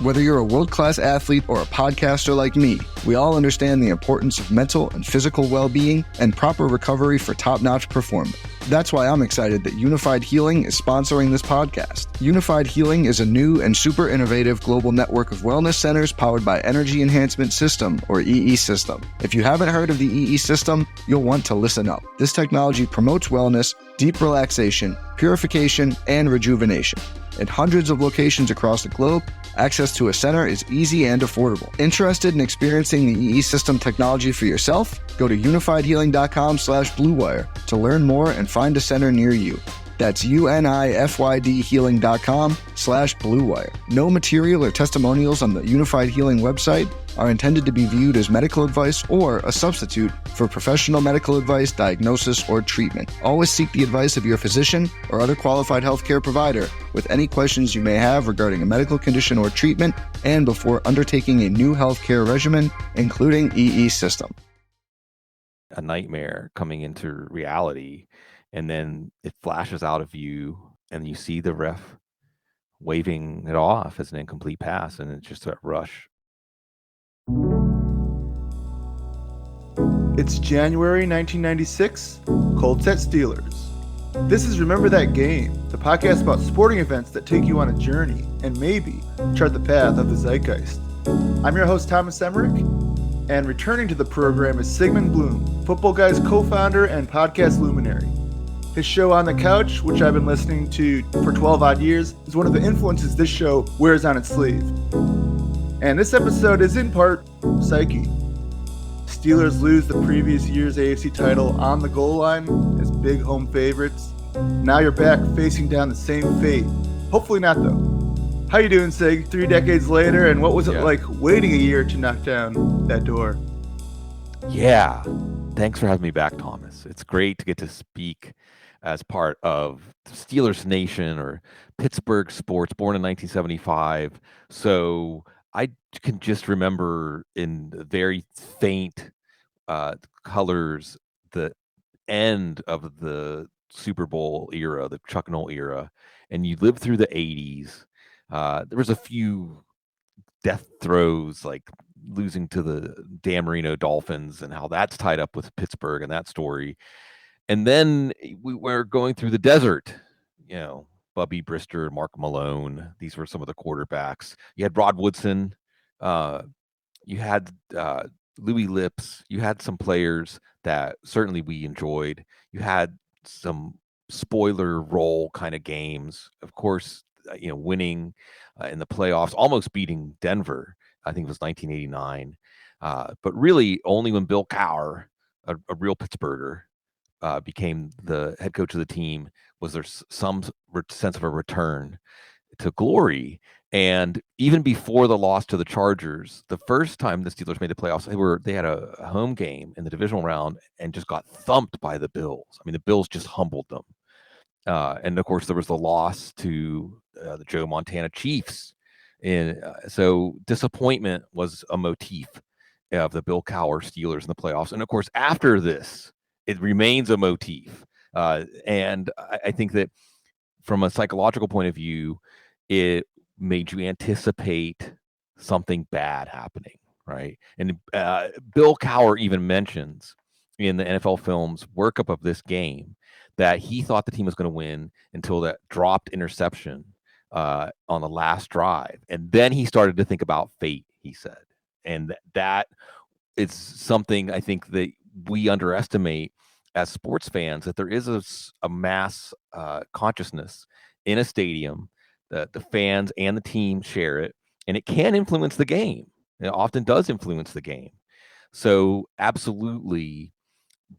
Whether you're a world-class athlete or a podcaster like me, we all understand the importance of mental and physical well-being and proper recovery for top-notch performance. That's why I'm excited that Unified Healing is sponsoring this podcast. Unified Healing is a new and super innovative global network of wellness centers powered by Energy Enhancement System, or EE System. If you haven't heard of the EE System, you'll want to listen up. This technology promotes wellness, deep relaxation, purification, and rejuvenation. In hundreds of locations across the globe, access to a center is easy and affordable. Interested in experiencing the EE System technology for yourself? Go to unifiedhealing.com/bluewire to learn more and find a center near you. That's unifydhealing.com/bluewire. No material or testimonials on the Unified Healing website are intended to be viewed as medical advice or a substitute for professional medical advice, diagnosis, or treatment. Always seek the advice of your physician or other qualified healthcare provider with any questions you may have regarding a medical condition or treatment and before undertaking a new healthcare regimen, including EE System. A nightmare coming into reality, and then it flashes out of you and you see the ref waving it off as an incomplete pass, and it's just that rush. It's January 1996, Colts at Steelers. This is Remember That Game, the podcast about sporting events that take you on a journey and maybe chart the path of the zeitgeist. I'm your host, Thomas Emerick, and returning to the program is Sigmund Bloom, Footballguys co-founder and podcast luminary. His show On the Couch, which I've been listening to for 12 odd years, is one of the influences this show wears on its sleeve. And this episode is in part psyche. Steelers lose the previous year's AFC title on the goal line as big home favorites. Now you're back facing down the same fate. Hopefully not, though. How you doing, Sig? 3 decades later, and what was it like waiting a year to knock down that door? Yeah. Thanks for having me back, Thomas. It's great to get to speak as part of Steelers Nation or Pittsburgh sports, born in 1975. So I can just remember in very faint colors the end of the Super Bowl era, the Chuck Noll era, and you lived through the 80s. There was a few death throes, like losing to the Dan Marino Dolphins and how that's tied up with Pittsburgh and that story. And then we were going through the desert, Bubby Brister, Mark Malone. These were some of the quarterbacks. You had Rod Woodson. You had Louis Lips. You had some players that certainly we enjoyed. You had some spoiler role kind of games. Of course, winning in the playoffs, almost beating Denver. I think it was 1989. But really only when Bill Cowher, a real Pittsburgher, became the head coach of the team was there some sense of a return to glory. And even before the loss to the Chargers, the first time the Steelers made the playoffs, they had a home game in the divisional round and just got thumped by the Bills. I mean, the Bills just humbled them. And of course, there was the loss to the Joe Montana Chiefs. And so disappointment was a motif of the Bill Cowher Steelers in the playoffs. And of course, after this, it remains a motif. And I think that from a psychological point of view, it made you anticipate something bad happening, right? And Bill Cowher even mentions in the NFL Films workup of this game that he thought the team was going to win until that dropped interception on the last drive. And then he started to think about fate, he said. And that is something I think that we underestimate as sports fans, that there is a mass consciousness in a stadium that the fans and the team share it, and it can influence the game. It often does influence the game. So absolutely,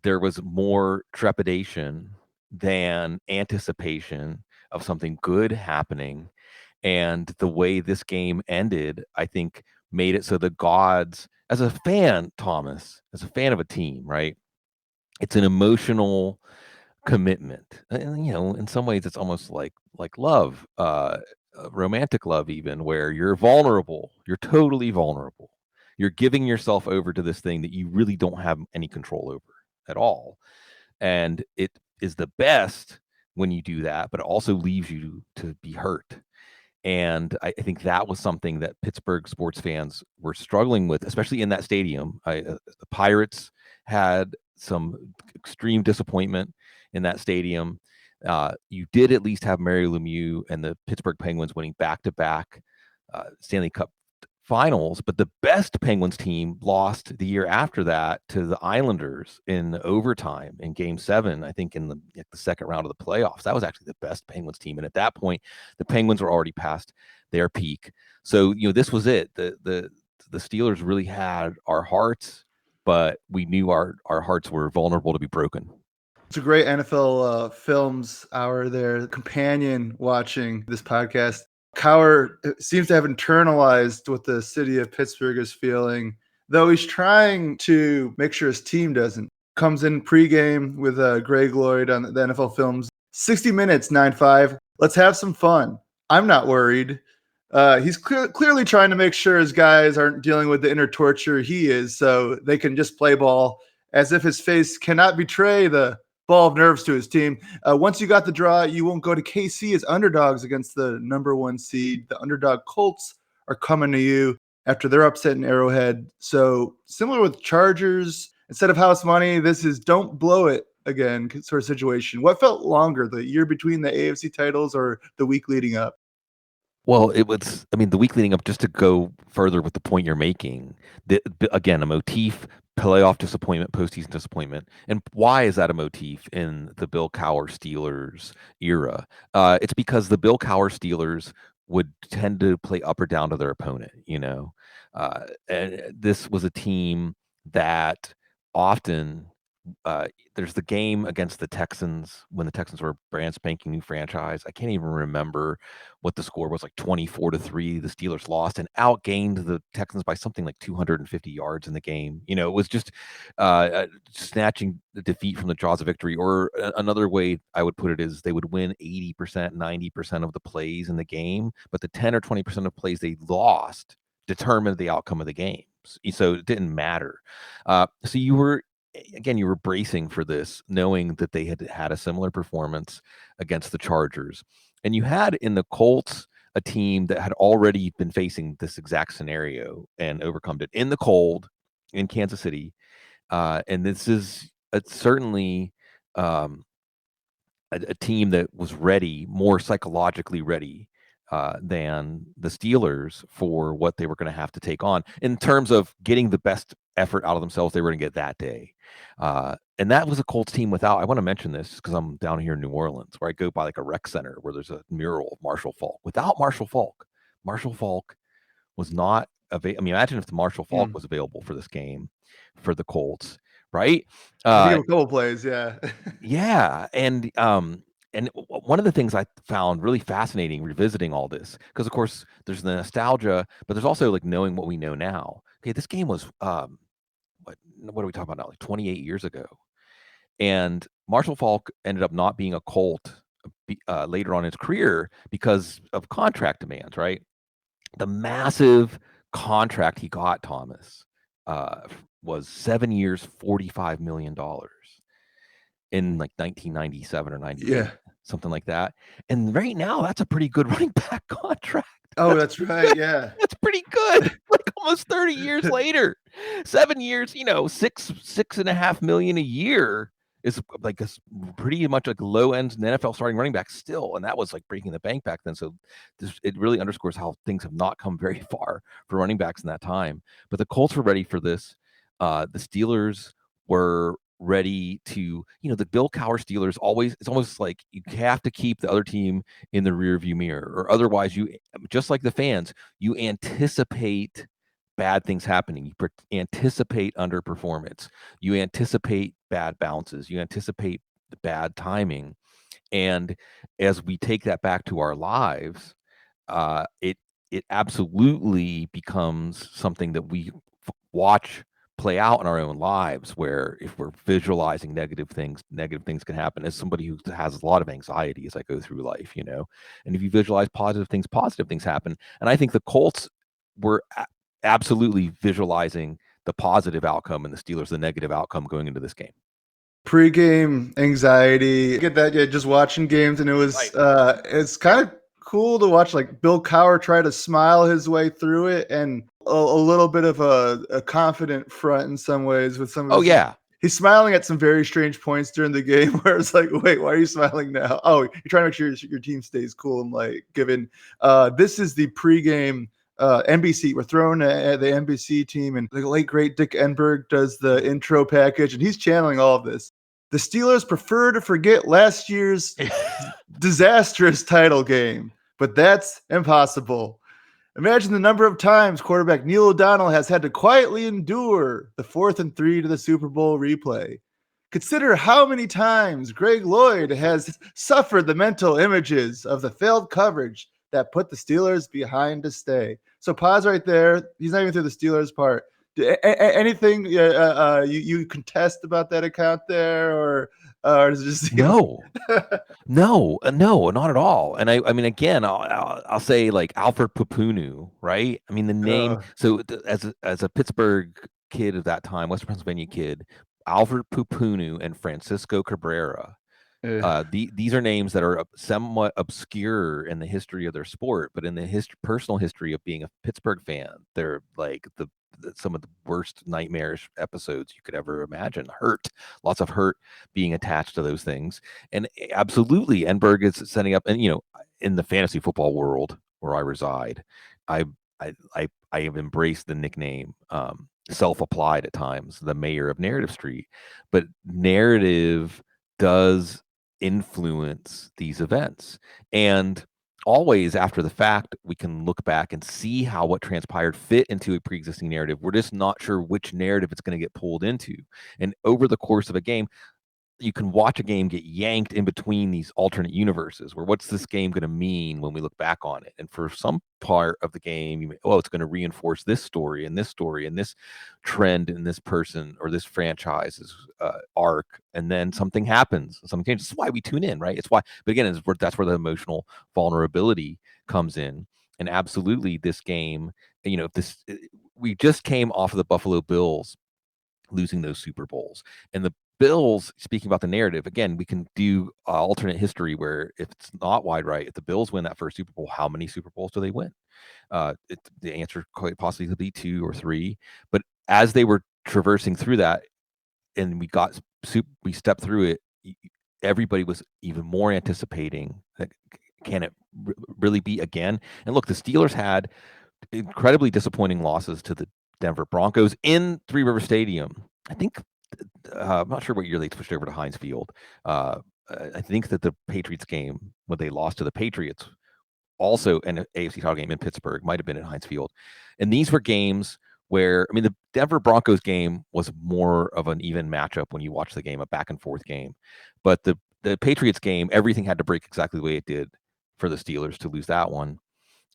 there was more trepidation than anticipation of something good happening. And the way this game ended, I think, made it so the gods, as a fan, Thomas, as a fan of a team, right? It's an emotional commitment. And, in some ways, it's almost like love, romantic love, even, where you're vulnerable. You're totally vulnerable. You're giving yourself over to this thing that you really don't have any control over at all. And it is the best when you do that, but it also leaves you to be hurt. And I think that was something that Pittsburgh sports fans were struggling with, especially in that stadium. The Pirates had some extreme disappointment in that stadium. You did at least have Mario Lemieux and the Pittsburgh Penguins winning back-to-back Stanley Cup finals, but the best Penguins team lost the year after that to the Islanders in overtime in Game 7, I think in the second round of the playoffs. That was actually the best Penguins team, and at that point, the Penguins were already past their peak. So this was it. The Steelers really had our hearts, but we knew our hearts were vulnerable to be broken. It's a great NFL films hour there, companion watching this podcast. Cowher seems to have internalized what the city of Pittsburgh is feeling, though he's trying to make sure his team doesn't. Comes in pregame with Greg Lloyd on the NFL Films. 60 minutes, 9-5. Let's have some fun. I'm not worried. He's clearly trying to make sure his guys aren't dealing with the inner torture he is, so they can just play ball as if his face cannot betray the ball of nerves to his team. Once you got the draw, you won't go to KC as underdogs against the number 1 seed. The underdog Colts are coming to you after their upset in Arrowhead. So similar with Chargers, instead of house money, this is don't blow it again sort of situation. What felt longer, the year between the AFC titles or the week leading up? Well, it was, the week leading up, just to go further with the point you're making, again, a motif, playoff disappointment, postseason disappointment. And why is that a motif in the Bill Cowher Steelers era? It's because the Bill Cowher Steelers would tend to play up or down to their opponent, and this was a team that often there's the game against the Texans when the Texans were a brand spanking new franchise. I can't even remember what the score was, like 24-3. The Steelers lost and outgained the Texans by something like 250 yards in the game. It was just snatching the defeat from the jaws of victory. Or another way I would put it is they would win 80%, 90% of the plays in the game, but the 10 or 20% of plays they lost determined the outcome of the games. So it didn't matter. So you were bracing for this, knowing that they had had a similar performance against the Chargers. And you had in the Colts a team that had already been facing this exact scenario and overcome it in the cold in Kansas City. And this is certainly a team that was ready, more psychologically ready than the Steelers for what they were going to have to take on in terms of getting the best effort out of themselves they were going to get that day. And that was a Colts team without, I want to mention this because I'm down here in New Orleans, where I go by like a rec center where there's a mural of Marshall Faulk. Without Marshall Faulk was not available. Imagine if the Marshall Faulk was available for this game for the Colts, right? I think a couple plays, yeah. Yeah. And one of the things I found really fascinating revisiting all this, because of course there's the nostalgia, but there's also like knowing what we know now. Okay, this game was what are we talking about now? Like 28 years ago. And Marshall Faulk ended up not being a Colt later on in his career because of contract demands, right? The massive contract he got, Thomas, was 7 years, $45 million in like 1997 or 98, something like that. And right now, that's a pretty good running back contract. Oh, that's right. Yeah. That's pretty good. Like almost 30 years later, 7 years, $6.5 million a year is like a pretty much like low end NFL starting running back still. And that was like breaking the bank back then. So it really underscores how things have not come very far for running backs in that time. But the Colts were ready for this. The Steelers were ready to, the Bill Cowher Steelers it's almost like you have to keep the other team in the rear view mirror, or otherwise you, just like the fans, you anticipate bad things happening. You anticipate underperformance. You anticipate bad bounces. You anticipate the bad timing. And as we take that back to our lives, it absolutely becomes something that we watch play out in our own lives, where if we're visualizing negative things can happen. As somebody who has a lot of anxiety as I go through life, and if you visualize positive things happen. And I think the Colts were absolutely visualizing the positive outcome and the Steelers the negative outcome going into this game. Pre-game anxiety, get that, just watching games, and it was it's kind of cool to watch like Bill Cowher try to smile his way through it, and a little bit of a confident front in some ways with some of his. He's smiling at some very strange points during the game where it's like, wait, why are you smiling now? Oh, you're trying to make sure your team stays cool and like given. This is the pregame NBC. We're throwing at the NBC team, and the late great Dick Enberg does the intro package, and he's channeling all of this. The Steelers prefer to forget last year's disastrous title game, but that's impossible. Imagine the number of times quarterback Neil O'Donnell has had to quietly endure the 4th and 3 to the Super Bowl replay. Consider how many times Greg Lloyd has suffered the mental images of the failed coverage that put the Steelers behind to stay. So pause right there. He's not even through the Steelers part. Anything you contest about that account there, or is it just no, not at all. And I mean, again, I'll say like Alfred Pupunu, right? I mean, the name. So as a Pittsburgh kid of that time, Western Pennsylvania kid, Alfred Pupunu and Francisco Cabrera. These are names that are somewhat obscure in the history of their sport, but in the personal history of being a Pittsburgh fan, they're like some of the worst nightmarish episodes you could ever imagine. Lots of hurt being attached to those things. And absolutely, Enberg is setting up, and in the fantasy football world where I reside, I have embraced the nickname, self-applied at times, the mayor of Narrative Street. But narrative does influence these events, and always after the fact we can look back and see how what transpired fit into a pre-existing narrative. We're just not sure which narrative it's going to get pulled into, and over the course of a game you can watch a game get yanked in between these alternate universes where what's this game going to mean when we look back on it. And for some part of the game, it's going to reinforce this story and this trend in this person or this franchise's arc. And then something happens, something changes. That's why we tune in, right? It's why, but again, that's where the emotional vulnerability comes in. And absolutely this game, we just came off of the Buffalo Bills losing those Super Bowls, and the Bills, speaking about the narrative, again, we can do alternate history where if it's not wide right, if the Bills win that first Super Bowl, how many Super Bowls do they win? The answer quite possibly could be 2 or 3. But as they were traversing through that, and we stepped through it, everybody was even more anticipating that can it really be again? And look, the Steelers had incredibly disappointing losses to the Denver Broncos in Three River Stadium. I think I'm not sure what year they switched over to Heinz Field. I think that the Patriots game, when they lost to the Patriots, also an AFC title game in Pittsburgh, might have been at Heinz Field. And these were games where, the Denver Broncos game was more of an even matchup when you watch the game, a back and forth game. But the Patriots game, everything had to break exactly the way it did for the Steelers to lose that one.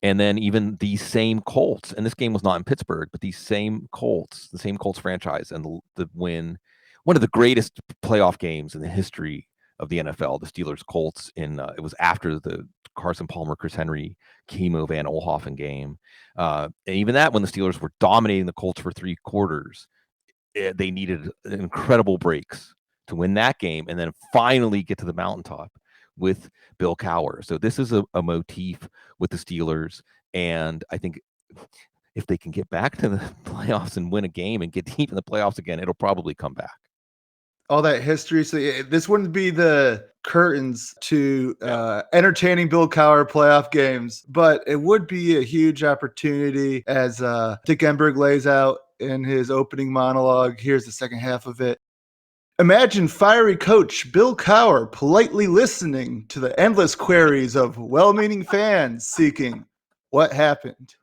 And then even these same Colts, and this game was not in Pittsburgh, but these same Colts, the same Colts franchise, and the win, one of the greatest playoff games in the history of the NFL, the Steelers-Colts, it was after the Carson Palmer, Chris Henry, Kimo Van Olhoffen game. And even that, when the Steelers were dominating the Colts for 3 quarters, they needed incredible breaks to win that game and then finally get to the mountaintop with Bill Cowher. So this is a motif with the Steelers, and I think if they can get back to the playoffs and win a game and get deep in the playoffs again, it'll probably come back. All that history. So this wouldn't be the curtains to entertaining Bill Cowher playoff games, but it would be a huge opportunity as Dick Enberg lays out in his opening monologue. Here's the second half of it. Imagine fiery coach Bill Cowher politely listening to the endless queries of well-meaning fans seeking what happened.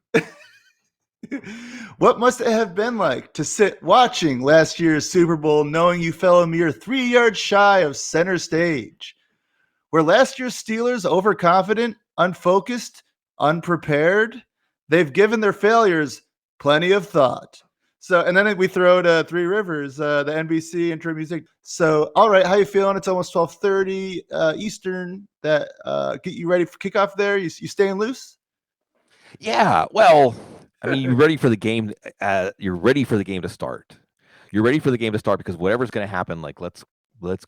What must it have been like to sit watching last year's Super Bowl knowing you fell a mere 3 yards shy of center stage? Were last year's Steelers overconfident, unfocused, unprepared? They've given their failures plenty of thought. So, and then we throw to Three Rivers, the NBC intro music. So, all right, how you feeling? It's almost 12:30 Eastern. That get you ready for kickoff there? You staying loose? Yeah, well, you're ready for the game. You're ready for the game to start. You're ready for the game to start because whatever's going to happen, like let's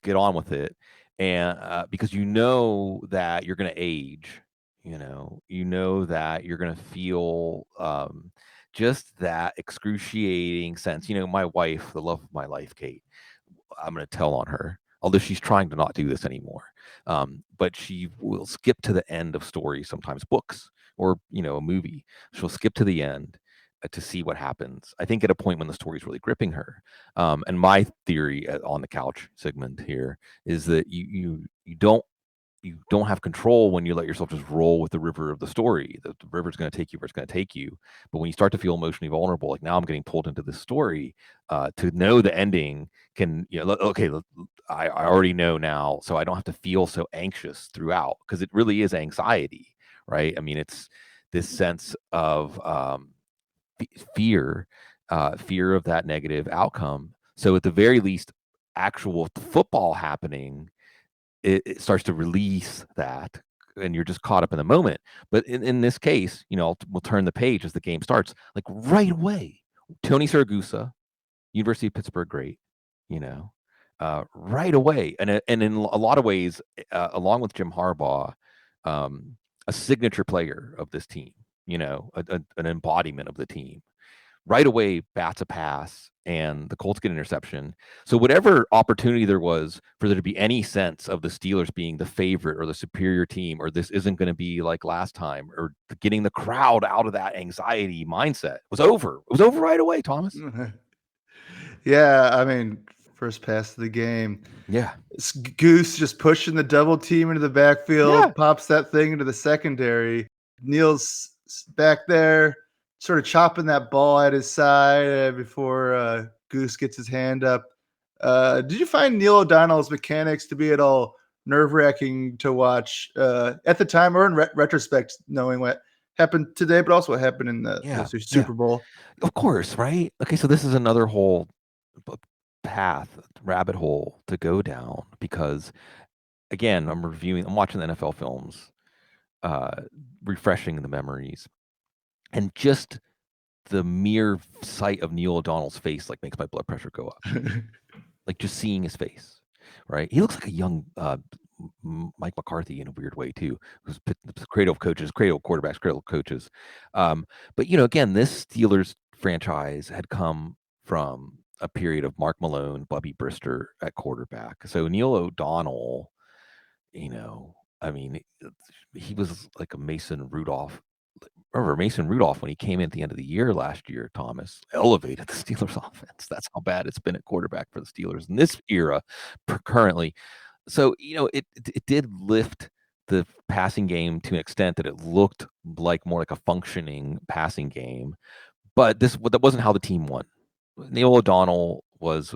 get on with it, and because you know that you're going to age. You know that you're going to feel just that excruciating sense. My wife, the love of my life, Kate, I'm going to tell on her, although she's trying to not do this anymore. But she will skip to the end of stories, sometimes books or, a movie. She'll skip to the end to see what happens. I think at a point when the story's really gripping her. And my theory on the couch, Sigmund, here is that you don't have control when you let yourself just roll with the river of the story. The river's going to take you where it's going to take you. But when you start to feel emotionally vulnerable, like now I'm getting pulled into this story, to know the ending can, okay, I already know now, so I don't have to feel so anxious throughout, because it really is anxiety, right? I mean, it's this sense of fear, fear of that negative outcome. So at the very least, actual football happening, it starts to release that, and you're just caught up in the moment. But in this case, we'll turn the page as the game starts, like right away. Tony Siragusa, University of Pittsburgh great, right away. And in a lot of ways, along with Jim Harbaugh, a signature player of this team, an embodiment of the team. Right away bats a pass, and the Colts get an interception. So whatever opportunity there was for there to be any sense of the Steelers being the favorite or the superior team, or this isn't going to be like last time, or getting the crowd out of that anxiety mindset, was over. It was over right away, Thomas. Yeah, I mean, first pass of the game. Yeah. It's Goose just pushing the double team into the backfield, pops that thing into the secondary. Neil's back there, sort of chopping that ball at his side before Goose gets his hand up. Did you find Neil O'Donnell's mechanics to be at all nerve-wracking to watch at the time, or in retrospect, knowing what happened today, but also what happened in the Super Bowl? Of course, right? Okay, so this is another whole path, rabbit hole to go down, because again, I'm watching the NFL films, refreshing the memories, and just the mere sight of Neil O'Donnell's face makes my blood pressure go up. Like just seeing his face, right? He looks like a young Mike McCarthy in a weird way too, who's cradle quarterbacks, cradle coaches. But again, this Steelers franchise had come from a period of Mark Malone, Bubby Brister at quarterback. So Neil O'Donnell, I mean, he was like a Mason Rudolph. Remember Mason Rudolph, when he came in at the end of the year last year, Thomas, elevated the Steelers offense. That's how bad it's been at quarterback for the Steelers in this era currently. So, it did lift the passing game to an extent that it looked like more like a functioning passing game. But that wasn't how the team won. Neil O'Donnell was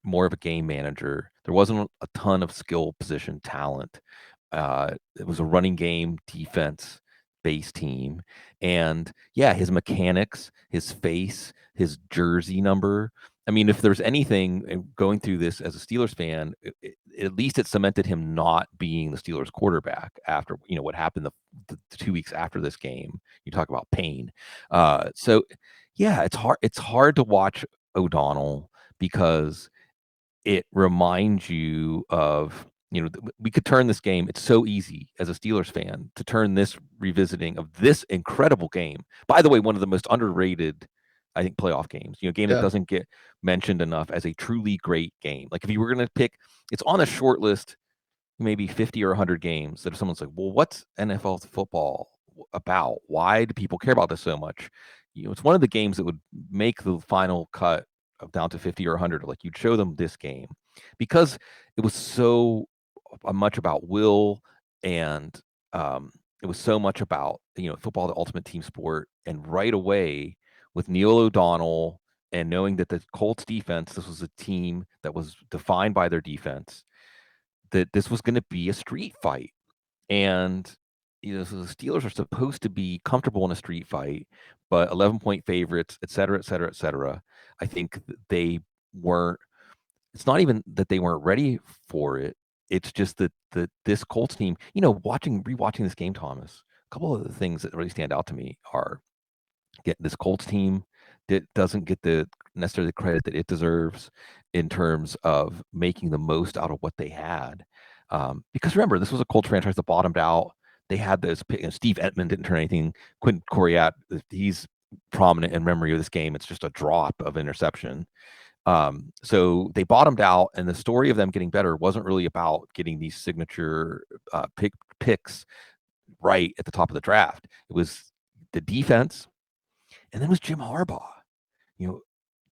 more of a game manager. There wasn't a ton of skill position talent. It was a running game defense based team. And his mechanics, his face, his jersey number. I mean, if there's anything going through this as a Steelers fan, at least it cemented him not being the Steelers quarterback after, what happened the 2 weeks after this game. You talk about pain. So it's hard to watch O'Donnell, because it reminds you of, we could turn this game. It's so easy as a Steelers fan to turn this revisiting of this incredible game. By the way, one of the most underrated, I think, playoff games. Game that doesn't get mentioned enough as a truly great game. Like if you were going to pick, it's on a short list, maybe 50 or 100 games that if someone's like, well, what's NFL football about? Why do people care about this so much? It's one of the games that would make the final cut of down to 50 or 100. Like you'd show them this game because it was so much about will, and it was so much about football, the ultimate team sport. And right away with Neil O'Donnell, and knowing that the Colts defense, this was a team that was defined by their defense, that this was going to be a street fight. And so the Steelers are supposed to be comfortable in a street fight, but 11-point favorites, et cetera, et cetera, et cetera. I think they weren't. It's not even that they weren't ready for it. It's just that this Colts team, rewatching this game, Thomas, a couple of the things that really stand out to me are this Colts team that doesn't get the necessarily the credit that it deserves in terms of making the most out of what they had. Because remember, this was a Colts franchise that bottomed out. They had those. Steve Entman didn't turn anything. Quentin Coriat, he's prominent in memory of this game. It's just a drop of interception. So they bottomed out, and the story of them getting better wasn't really about getting these signature picks right at the top of the draft. It was the defense, and then it was Jim Harbaugh.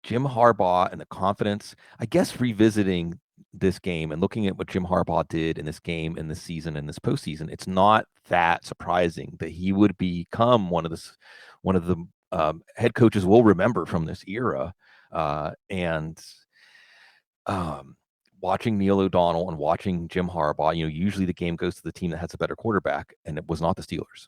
Jim Harbaugh and the confidence. I guess revisiting this game and looking at what Jim Harbaugh did in this game, in this season, in this postseason, it's not that surprising that he would become one of the head coaches we'll remember from this era. And watching Neil O'Donnell and watching Jim Harbaugh, usually the game goes to the team that has a better quarterback, and it was not the Steelers.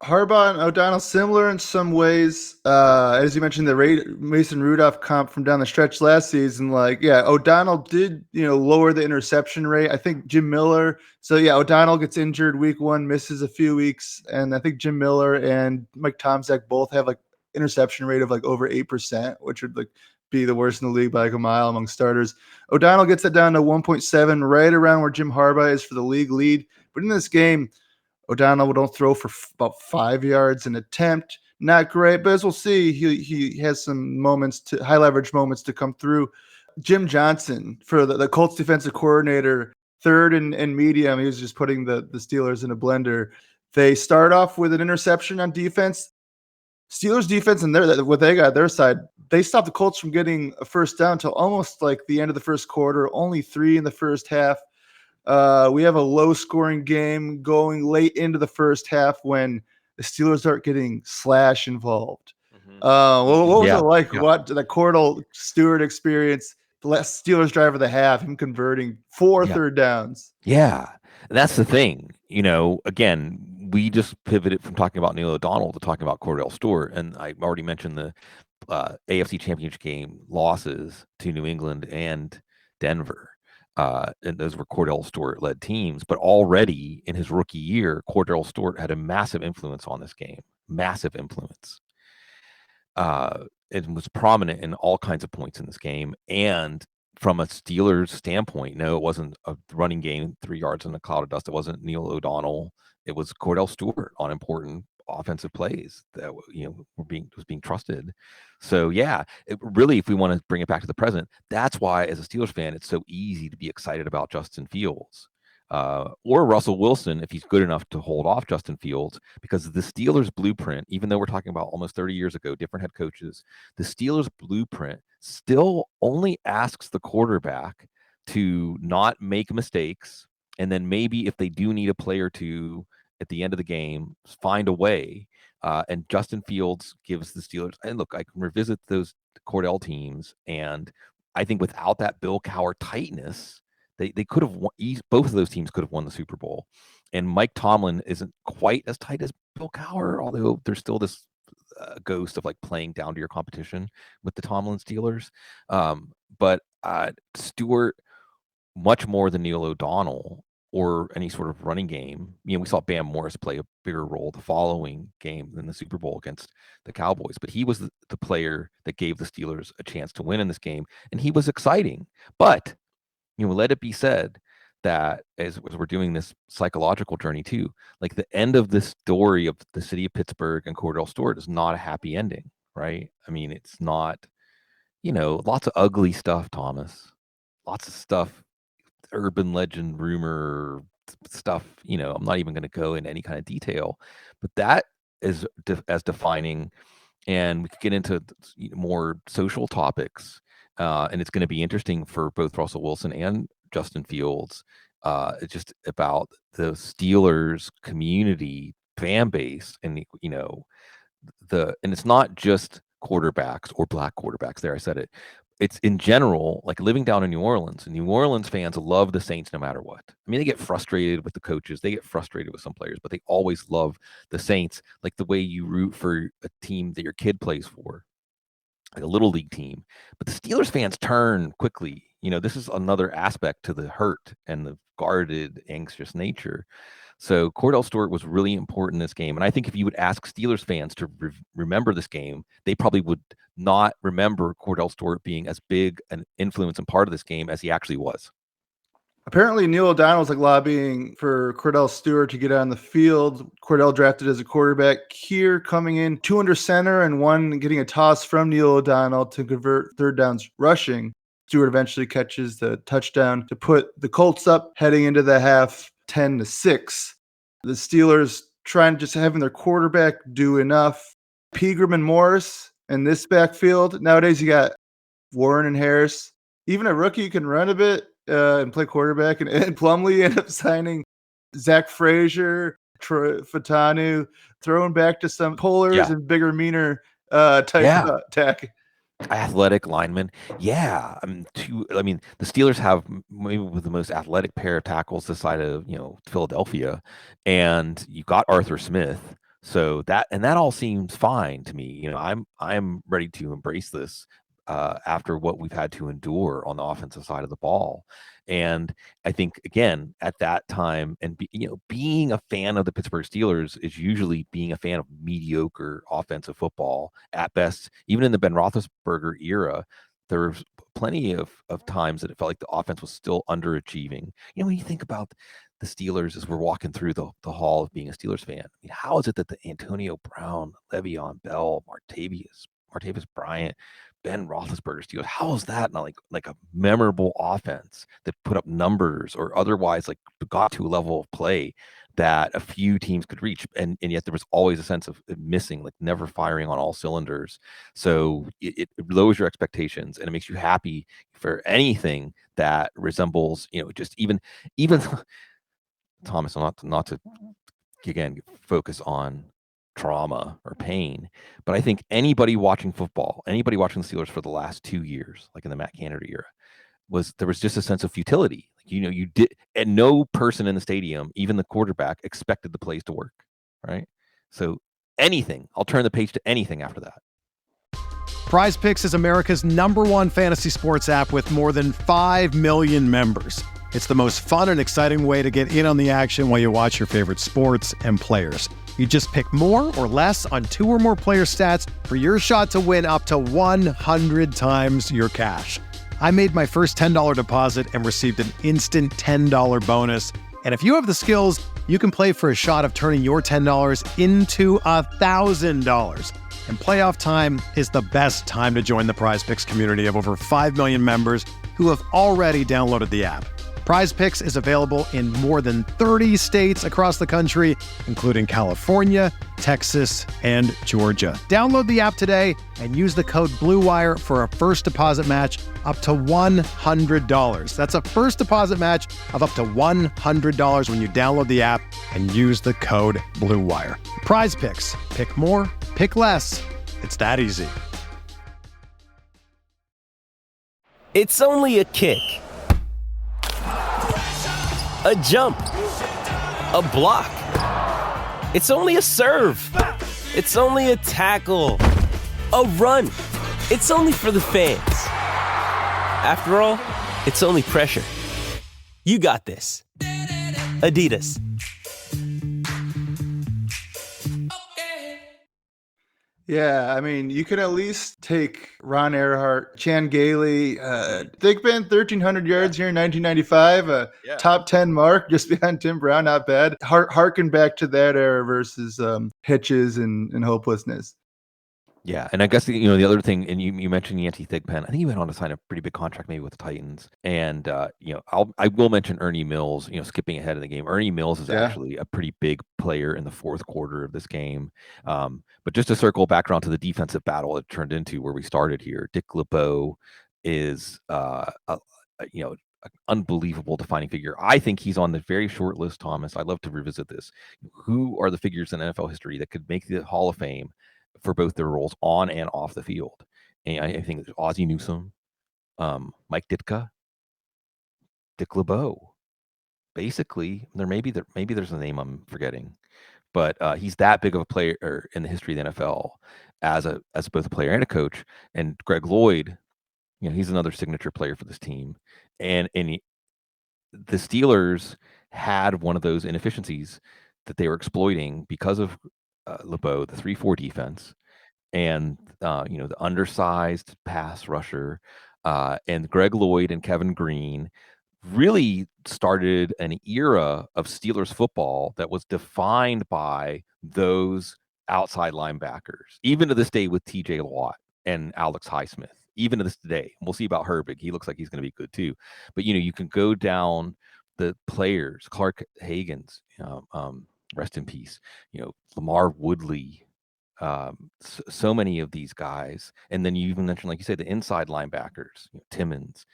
Harbaugh and O'Donnell similar in some ways. As you mentioned, the Mason Rudolph comp from down the stretch last season. O'Donnell did, lower the interception rate. I think Jim Miller. So O'Donnell gets injured week 1, misses a few weeks, and I think Jim Miller and Mike Tomczak both have interception rate of over 8%, which would be the worst in the league by a mile among starters. O'Donnell gets it down to 1.7, right around where Jim Harbaugh is for the league lead. But in this game, O'Donnell don't throw for about 5 yards an attempt. Not great, but as we'll see, he has some high leverage moments to come through. Jim Johnson, for the Colts defensive coordinator, third and medium, he was just putting the Steelers in a blender. They start off with an interception on defense. Steelers defense and what they got their side, they stopped the Colts from getting a first down until almost the end of the first quarter, only 3 in the first half. We have a low-scoring game going late into the first half when the Steelers start getting Slash involved. Mm-hmm. What was it like? Yeah. What the Cordell Stewart experience? The last Steelers drive of the half, him converting 4 third downs. Yeah, that's the thing. Again, we just pivoted from talking about Neil O'Donnell to talking about Cordell Stewart, and I already mentioned the AFC Championship game losses to New England and Denver. And those were Cordell Stewart-led teams. But already in his rookie year, Cordell Stewart had a massive influence on this game. Massive influence. It was prominent in all kinds of points in this game. And from a Steelers standpoint, no, it wasn't a running game, 3 yards in a cloud of dust. It wasn't Neil O'Donnell. It was Cordell Stewart on important offensive plays that was being trusted. So it really, if we want to bring it back to the present, that's why as a Steelers fan it's so easy to be excited about Justin Fields or Russell Wilson if he's good enough to hold off Justin Fields, because the Steelers blueprint, even though we're talking about almost 30 years ago, different head coaches, the Steelers blueprint still only asks the quarterback to not make mistakes, and then maybe if they do need a play or two at the end of the game, find a way. And Justin Fields gives the Steelers, and look, I can revisit those Cordell teams, and I think without that Bill Cowher tightness, they could have won, both of those teams could have won the Super Bowl. And Mike Tomlin isn't quite as tight as Bill Cowher, although there's still this ghost of playing down to your competition with the Tomlin Steelers. But Stewart, much more than Neil O'Donnell or any sort of running game. We saw Bam Morris play a bigger role the following game than the Super Bowl against the Cowboys, but he was the player that gave the Steelers a chance to win in this game, and he was exciting. But, let it be said that as we're doing this psychological journey too, the end of this story of the city of Pittsburgh and Cordell Stewart is not a happy ending, right? I mean, it's not, lots of ugly stuff, Thomas, lots of stuff, urban legend, rumor stuff. I'm not even going to go into any kind of detail, but that is as defining. And we could get into more social topics, and it's going to be interesting for both Russell Wilson and Justin Fields. It's just about the Steelers community fan base, and and it's not just quarterbacks or black quarterbacks. There, I said it. It's in general, living down in New Orleans, and New Orleans fans love the Saints no matter what. I mean, they get frustrated with the coaches, they get frustrated with some players, but they always love the Saints, like the way you root for a team that your kid plays for, like a little league team. But the Steelers fans turn quickly. This is another aspect to the hurt and the guarded, anxious nature. So Cordell Stewart was really important in this game. And I think if you would ask Steelers fans to remember this game, they probably would not remember Cordell Stewart being as big an influence and part of this game as he actually was. Apparently, Neil O'Donnell's like lobbying for Cordell Stewart to get on the field. Cordell drafted as a quarterback here, coming in 2 under center and 1 getting a toss from Neil O'Donnell to convert third downs rushing. Stewart eventually catches the touchdown to put the Colts up heading into the half 10-6. The Steelers trying just having their quarterback do enough. Pegram and Morris in this backfield. Nowadays, you got Warren and Harris. Even a rookie can run a bit and play quarterback. And Plumlee ended up signing Zach Frazier, Troy Fatanu, throwing back to some polars and bigger, meaner type attack. Athletic linemen. Yeah. I mean, the Steelers have maybe the most athletic pair of tackles this side of, Philadelphia. And you got Arthur Smith. So that all seems fine to me. I'm ready to embrace this after what we've had to endure on the offensive side of the ball. And I think, again, at that time, and being a fan of the Pittsburgh Steelers is usually being a fan of mediocre offensive football at best. Even in the Ben Roethlisberger era, there was plenty of times that it felt like the offense was still underachieving. When you think about the Steelers as we're walking through the hall of being a Steelers fan, I mean, how is it that the Antonio Brown, Le'Veon Bell, Martavis Bryant, Ben Roethlisberger Steelers, how is that not like a memorable offense that put up numbers or otherwise like got to a level of play that a few teams could reach, and yet there was always a sense of it missing, like never firing on all cylinders. So it lowers your expectations and it makes you happy for anything that resembles, just even Thomas, not to again focus on trauma or pain, but I think anybody watching football, anybody watching the Steelers for the last 2 years, like in the Matt Canada era, there was just a sense of futility. You did, and no person in the stadium, even the quarterback, expected the plays to work, right? So I'll turn the page to anything after that. Prize Picks is America's #1 fantasy sports app with more than 5 million members. It's the most fun and exciting way to get in on the action while you watch your favorite sports and players. You just pick more or less on 2 or more player stats for your shot to win up to 100 times your cash. I made my first $10 deposit and received an instant $10 bonus. And if you have the skills, you can play for a shot of turning your $10 into $1,000. And playoff time is the best time to join the Prize Picks community of over 5 million members who have already downloaded the app. Prize Picks is available in more than 30 states across the country, including California, Texas, and Georgia. Download the app today and use the code BLUEWIRE for a first deposit match up to $100. That's a first deposit match of up to $100 when you download the app and use the code BLUEWIRE. Prize Picks. Pick more, pick less. It's that easy. It's only a kick. A jump, a block. It's only a serve. It's only a tackle, a run. It's only for the fans. After all, it's only pressure. You got this. Adidas. Yeah, I mean, you could at least take Ron Earhart, Chan Gailey, Thigpen, 1,300 yards here in 1995, top 10 mark just behind Tim Brown, not bad. Harken back to that era versus hitches and hopelessness. Yeah, and I guess the other thing, and you mentioned Yancey Thigpen. I think he went on to sign a pretty big contract maybe with the Titans. And I will mention Ernie Mills. Skipping ahead of the game, Ernie Mills is actually a pretty big player in the fourth quarter of this game. But just to circle back around to the defensive battle it turned into where we started here, Dick LeBeau is an unbelievable defining figure. I think he's on the very short list, Thomas. I'd love to revisit this. Who are the figures in NFL history that could make the Hall of Fame for both their roles on and off the field? And I think there's Ozzie Newsome, Mike Ditka, Dick LeBeau. Basically, maybe there's a name I'm forgetting, but he's that big of a player in the history of the NFL as both a player and a coach. And Greg Lloyd, he's another signature player for this team. And the Steelers had one of those inefficiencies that they were exploiting because of LeBeau, the 3-4 defense, and the undersized pass rusher, and Greg Lloyd and Kevin Green really started an era of Steelers football that was defined by those outside linebackers, even to this day with TJ Watt and Alex Highsmith, even to this day. We'll see about Herbig. He looks like he's going to be good too. But, you can go down the players, Clark Hagans, rest in peace, Lamar Woodley, so many of these guys. And then you even mentioned, like you said, the inside linebackers, Timmons,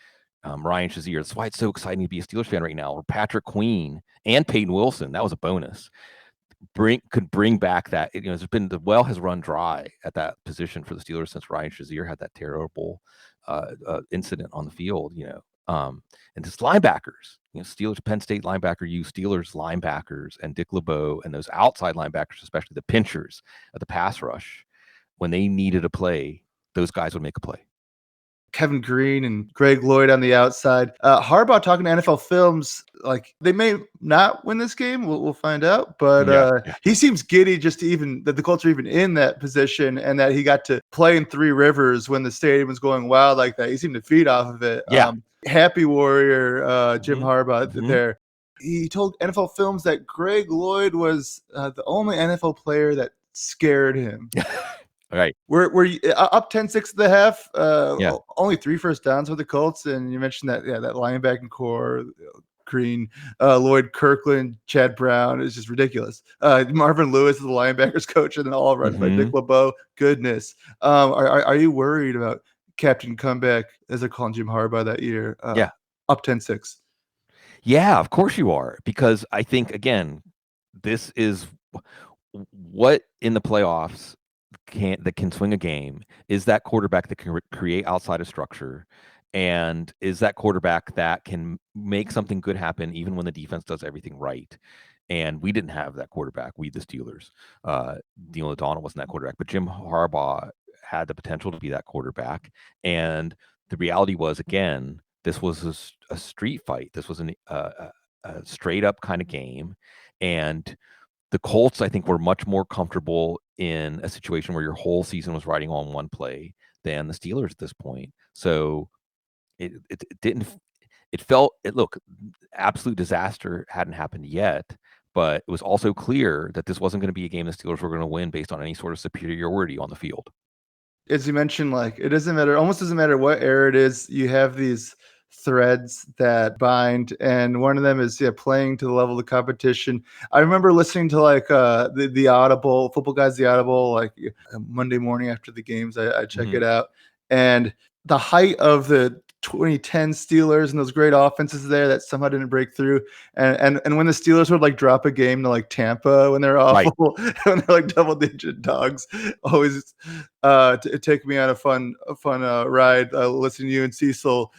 Ryan Shazier. That's why it's so exciting to be a Steelers fan right now. Or Patrick Queen and Peyton Wilson. That was a bonus. Could bring back that. The well has run dry at that position for the Steelers since Ryan Shazier had that terrible incident on the field. And just linebackers. Steelers, Penn State linebacker, Steelers linebackers, and Dick LeBeau, and those outside linebackers, especially the pinchers at the pass rush, when they needed a play, those guys would make a play. Kevin Green and Greg Lloyd on the outside. Harbaugh talking to NFL Films, like they may not win this game. We'll find out. But he seems giddy just to even that the Colts are even in that position and that he got to play in Three Rivers when the stadium was going wild like that. He seemed to feed off of it. Yeah. Happy warrior, Jim Harbaugh there. He told NFL Films that Greg Lloyd was the only NFL player that scared him. Right. We're up 10-6 at the half. Only 3 first downs for the Colts. And you mentioned that linebacking core, Green, Lloyd Kirkland, Chad Brown is just ridiculous. Marvin Lewis is the linebackers coach, and then all run by Dick LeBeau. Goodness. Are you worried about Captain Comeback, as they're calling Jim Harbaugh that year? Up 10-6. Yeah, of course you are. Because I think, again, this is what in the playoffs that can swing a game is that quarterback that can create outside of structure, and is that quarterback that can make something good happen even when the defense does everything right. And we didn't have that quarterback. We, the Steelers, Neil O'Donnell wasn't that quarterback, but Jim Harbaugh had the potential to be that quarterback. And the reality was, again, this was a street fight. This was a straight up kind of game. And the Colts, I think, were much more comfortable in a situation where your whole season was riding on one play than the Steelers at this point. So look, absolute disaster hadn't happened yet, but it was also clear that this wasn't going to be a game the Steelers were going to win based on any sort of superiority on the field. As you mentioned, like almost doesn't matter what era it is, you have these threads that bind, and one of them is playing to the level of the competition. I remember listening to like the Audible, Footballguys, the Audible, like Monday morning after the games, I check it out, and the height of the 2010 Steelers and those great offenses there that somehow didn't break through, and when the Steelers would like drop a game to like Tampa when they're awful, when they're like double-digit dogs, always take me on a fun ride listening to you and Cecil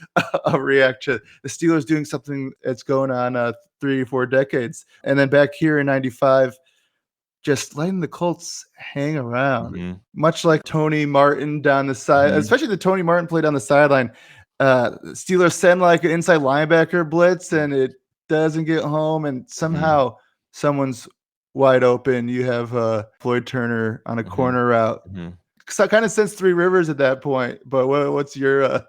react to the Steelers doing something that's going on 3 or 4 decades, and then back here in '95. Just letting the Colts hang around, much like Tony Martin down the side, especially the Tony Martin play down the sideline. Steelers send like an inside linebacker blitz, and it doesn't get home, and somehow someone's wide open. You have Floyd Turner on a corner route. So I kind of sense Three Rivers at that point. But what's your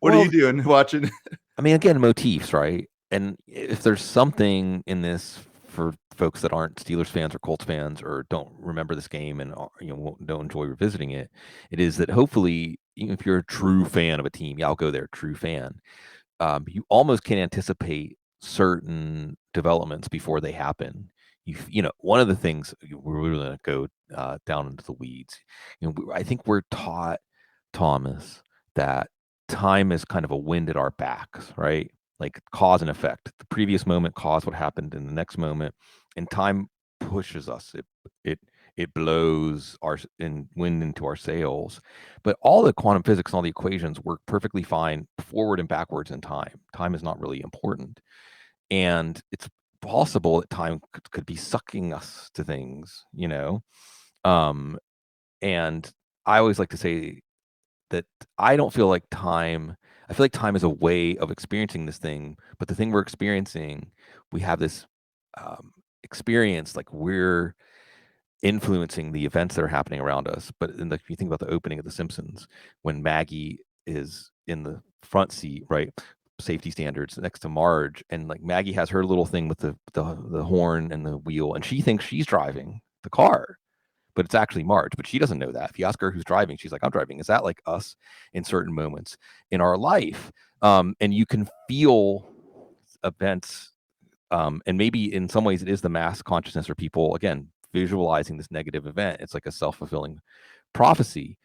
what are you doing watching? I mean, again, motifs, right? And if there's something in this for folks that aren't Steelers fans or Colts fans or don't remember this game and don't enjoy revisiting it, it is that hopefully, even if you're a true fan of a team, I'll go there, true fan, you almost can anticipate certain developments before they happen. One of the things we're really going to go down into the weeds. I think we're taught, Thomas, that time is kind of a wind at our backs, right? Like cause and effect. The previous moment caused what happened in the next moment, and time pushes us. It blows our wind into our sails. But all the quantum physics and all the equations work perfectly fine forward and backwards in time. Time is not really important, and it's possible that time could be sucking us to things, And I always like to say that I don't feel like time. I feel like time is a way of experiencing this thing, but the thing we're experiencing, we have this experience like we're influencing the events that are happening around us. But if you think about the opening of The Simpsons, when Maggie is in the front seat, right, safety standards next to Marge, and like Maggie has her little thing with the horn and the wheel, and she thinks she's driving the car, but it's actually Marge. But she doesn't know that. If you ask her who's driving, she's like, I'm driving. Is that like us in certain moments in our life? And you can feel events, and maybe in some ways it is the mass consciousness, or people, again, visualizing this negative event. It's like a self-fulfilling prophecy.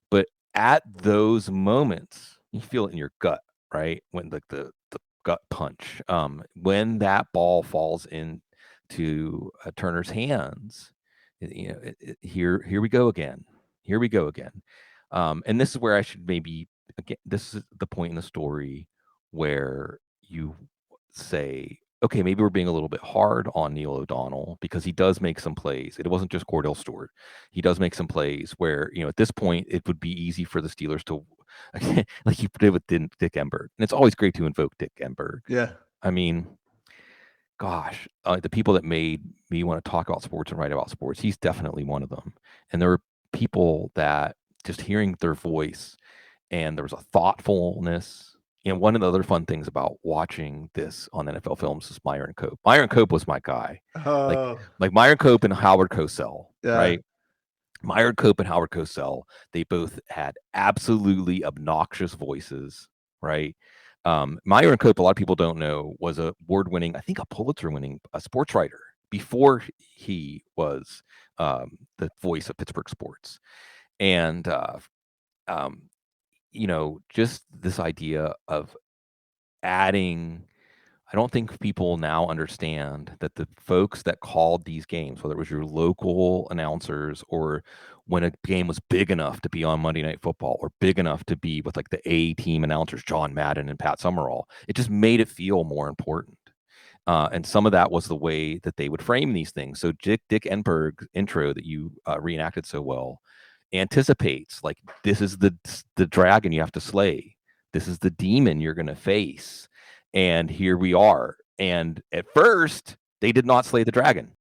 But at those moments, you feel it in your gut, right? When like the gut punch, when that ball falls into Turner's hands, here we go again. Here we go again. And this is where I should maybe, again, this is the point in the story where you say, okay, maybe we're being a little bit hard on Neil O'Donnell, because he does make some plays. It wasn't just Cordell Stewart. He does make some plays where, at this point, it would be easy for the Steelers to, like you did with Dick Enberg. And it's always great to invoke Dick Enberg. Yeah. I mean, gosh, the people that made me want to talk about sports and write about sports, he's definitely one of them. And there were people that just hearing their voice, and there was a thoughtfulness. One of the other fun things about watching this on NFL Films is Myron Cope. Myron Cope was my guy. Like Myron Cope and Howard Cosell, right? Myron Cope and Howard Cosell, they both had absolutely obnoxious voices, right? Myron Cope, a lot of people don't know, was a award-winning, I think a Pulitzer-winning sports writer before he was the voice of Pittsburgh sports. And just this idea of adding, I don't think people now understand that the folks that called these games, whether it was your local announcers, or when a game was big enough to be on Monday Night Football, or big enough to be with like the A-team announcers, John Madden and Pat Summerall, it just made it feel more important. And some of that was the way that they would frame these things. So Dick Enberg's intro that you reenacted so well anticipates, like, this is the dragon you have to slay. This is the demon you're going to face. And here we are. And at first, they did not slay the dragon.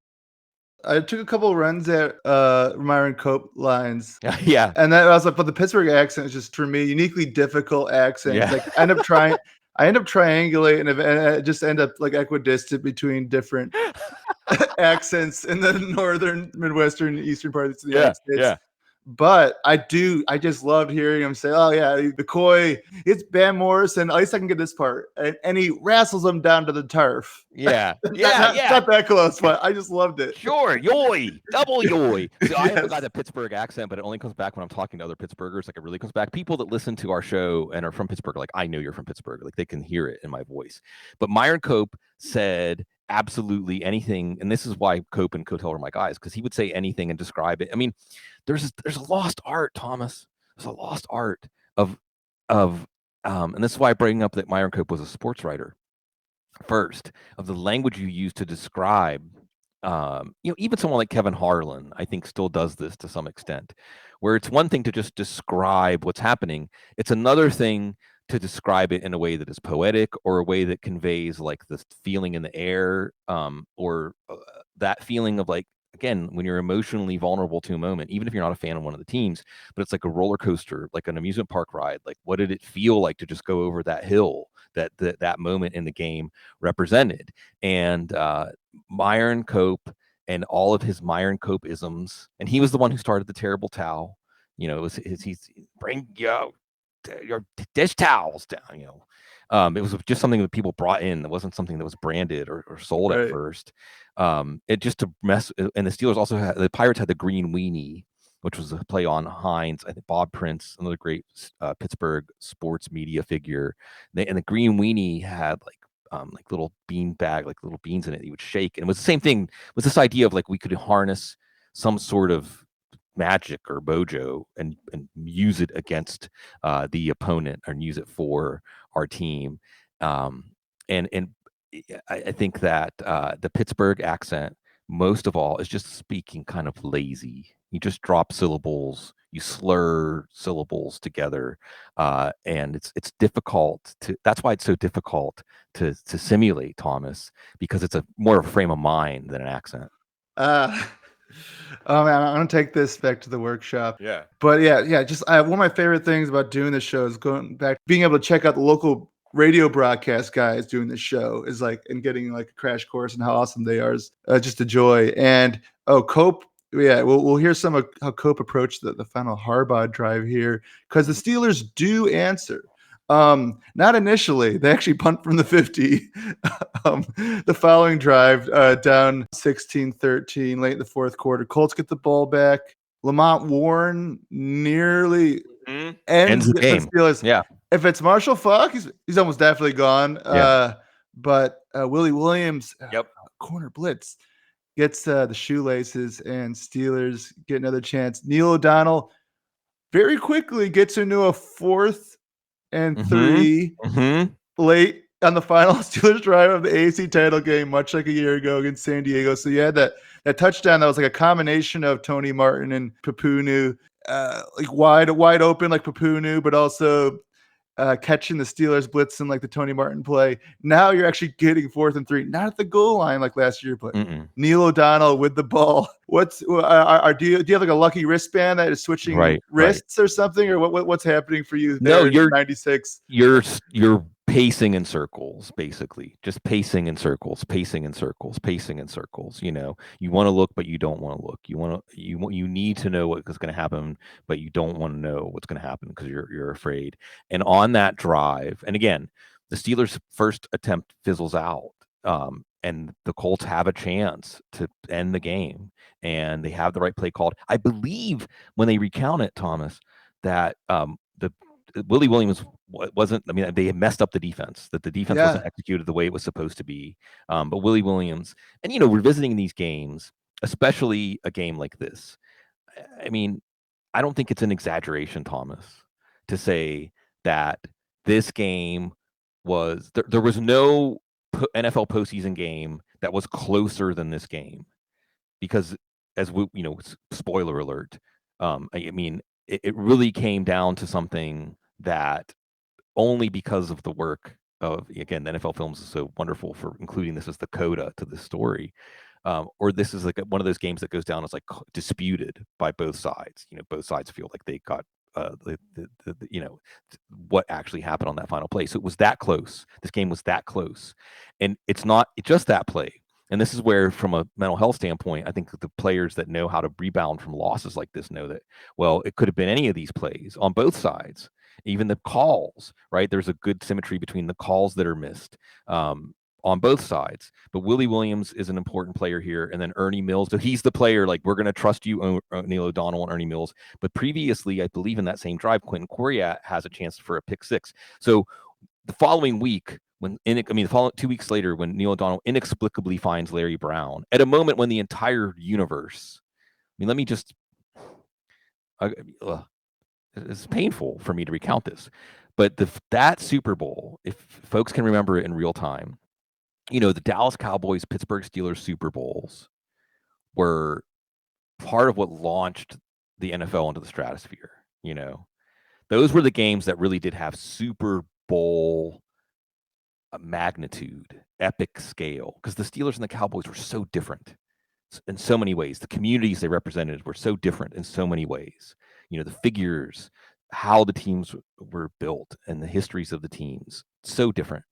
I took a couple runs at Myron Cope lines. Yeah. And then I was like, but the Pittsburgh accent is just, for me, uniquely difficult accent. Yeah. Like, I end up triangulating, and I just end up like equidistant between different accents in the northern, midwestern, eastern parts of the United States. Yeah. But I just loved hearing him say, oh, yeah, the Coy, it's Van Morrison. At least I can get this part. And he wrestles him down to the turf. Yeah. Not that close, but I just loved it. Sure. Yoy. Double yoy. So I have got the Pittsburgh accent, but it only comes back when I'm talking to other Pittsburghers. Like, it really comes back. People that listen to our show and are from Pittsburgh, like, I know you're from Pittsburgh. Like, they can hear it in my voice. But Myron Cope said absolutely anything. And this is why Cope and Cotell are my guys, because he would say anything and describe it. I mean, there's a lost art, Thomas. There's a lost art of and this is why I bring up that Myron Cope was a sports writer first, of the language you use to describe. Even someone like Kevin Harlan, I think, still does this to some extent, where it's one thing to just describe what's happening. It's another thing to describe it in a way that is poetic, or a way that conveys like the feeling in the air, or that feeling of, like, again, when you're emotionally vulnerable to a moment, even if you're not a fan of one of the teams, but it's like a roller coaster, like an amusement park ride. Like, what did it feel like to just go over that hill that moment in the game represented? And Myron Cope and all of his Myron Cope isms, and he was the one who started the terrible towel. It was he's bring your dish towels down. It was just something that people brought in. It wasn't something that was branded or sold at first. It just to mess. And the Steelers also had, the Pirates had the green weenie, which was a play on Hines. I think Bob Prince, another great Pittsburgh sports media figure. And the green weenie had like little bean bag, like little beans in it. He would shake, and it was the same thing with this idea of, like, we could harness some sort of magic or mojo and use it against the opponent, or use it for our team. And I think that the Pittsburgh accent, most of all, is just speaking kind of lazy. You just drop syllables, you slur syllables together, and it's difficult to. That's why it's so difficult to simulate, Thomas, because it's more of a frame of mind than an accent. Oh man, I'm gonna take this back to the workshop. Yeah. But yeah. Just one of my favorite things about doing this show is going back, being able to check out the local radio broadcast guys doing the show is like, and getting like a crash course and how awesome they are is just a joy. And Cope, yeah, we'll hear some of how Cope approached the final Harbaugh drive here, because the Steelers do answer. Not initially. They actually punt from the 50. The following drive, down 16-13, late in the fourth quarter. Colts get the ball back. Lamont Warren nearly ends the game. Steelers. Yeah. If it's Marshall Faulk, he's almost definitely gone. Yeah. But Willie Williams, Yep. Corner blitz, gets the shoelaces, and Steelers get another chance. Neil O'Donnell very quickly gets into a 4th and 3 late on the final Steelers drive of the AFC title game, much like a year ago against San Diego. So you had that touchdown that was like a combination of Tony Martin and Papunu, like wide open like Papunu, but also catching the Steelers blitz in like the Tony Martin play. Now you're actually getting 4th and 3, not at the goal line like last year, but Neil O'Donnell with the ball. Do you have like a lucky wristband that is switching wrists or something, or what's happening for you there? No, you're 96. You're pacing in circles, basically, just pacing in circles. You know, you want to look, but you don't want to look. You need to know what's going to happen, but you don't want to know what's going to happen because you're afraid. And on that drive, and again, the Steelers' first attempt fizzles out, and the Colts have a chance to end the game, and they have the right play called. I believe when they recount it, Thomas, that Willie Williams wasn't. I mean, they had messed up the defense. That the defense wasn't executed the way it was supposed to be. But Willie Williams, and revisiting these games, especially a game like this, I mean, I don't think it's an exaggeration, Thomas, to say that this game was there was no NFL postseason game that was closer than this game, because as we, spoiler alert, I mean, it really came down to something that only because of the work of, again, the NFL Films is so wonderful for including this as the coda to this story, or this is like one of those games that goes down as like disputed by both sides. Both sides feel like they got what actually happened on that final play. So it was that close. This game was that close, and it's not just that play. And this is where, from a mental health standpoint, I think the players that know how to rebound from losses like this know that, well, it could have been any of these plays on both sides, even the calls, right? There's a good symmetry between the calls that are missed on both sides. But Willie Williams is an important player here. And then Ernie Mills, so he's the player, like, we're going to trust you, Neil O'Donnell and Ernie Mills. But previously, I believe in that same drive, Quentin Coryatt has a chance for a pick six. So the following week, the following 2 weeks later, when Neil O'Donnell inexplicably finds Larry Brown at a moment when the entire universe, let me just, it's painful for me to recount this, but that Super Bowl, if folks can remember it in real time, the Dallas Cowboys, Pittsburgh Steelers Super Bowls were part of what launched the NFL into the stratosphere. Those were the games that really did have Super Bowl magnitude, epic scale, because the Steelers and the Cowboys were so different in so many ways. The communities they represented were so different in so many ways. The figures, how the teams were built, and the histories of the teams, so different.